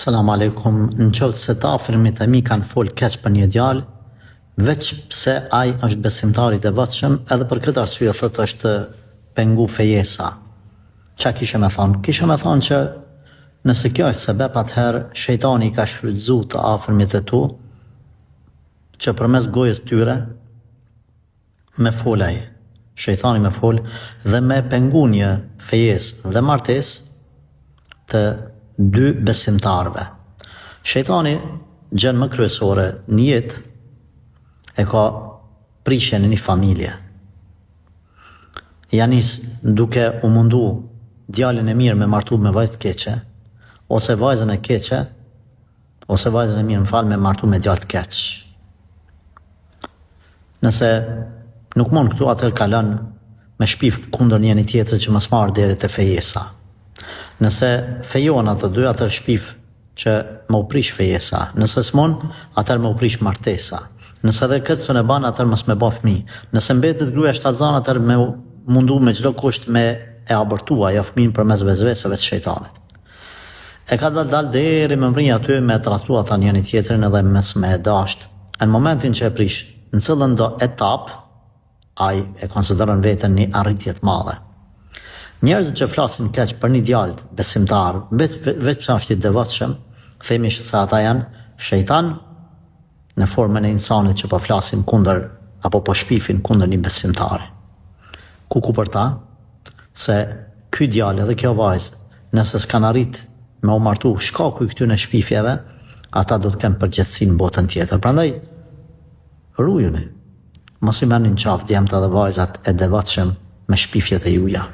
Salam aleikum, në qovë se ta afërmit e mi kanë folë keq për një djalë, veç pse ai është besimtar i devotshëm, edhe për këtë arsye thotë është pengu fejesa. Qa kishe me thonë? Kishe me thonë që nëse kjo është sebeb, atëherë shejtani ka shfrytzu të afërmit e tu, që përmes gojës tyre me folaj. Shejtani me fol dhe me pengu një fejes dhe martes të dy besimtarve. Shejtani gjën më kryesore në jetë e ka prishje në një familje. Janis duke u mundu djalin e mirë me martu me vajzë të keqe, ose vajzën e keqe, ose vajzën e mirë më falë me martu me djalë të keq. Nëse nuk mund këtu atër kalon me shpif kundër njëri tjetër që mos marrë deri te fejesa. Nëse fejon atë dy, atër shpif që më u prish fejesa. Nëse s'mon, atër më u prish martesa. Nëse edhe këtë së ne ban, atër mos me ba fëmijë. Nëse mbetet gruaja shtatzan, atër me mundu me çdo kusht me e abortua ajo fëmijën përmes vezveseve të shejtanit. E ka dal deri me mri aty me tratu ata njëri tjetrin edhe mes me e dasht. Në momentin që e prish, në cillën do etap, ai e konsideron veten një arritje të madhe. Njerëzit që flasin keq për një djalë besimtar, veç pse është i devotshëm, themi se ata janë shejtan në formën e insanit që po flasin kundër apo po shpifin kundër një besimtari. Ku për ta se ky djalë dhe kjo vajzë, nëse s'kan arrit me u martu shkaku i këtyre shpifjeve, ata do të kenë përgjegjësinë në botën tjetër. Prandaj rujuni, mos i merrni në qafë djemtë dhe vajzat e devotshëm me shpifjet e juaja.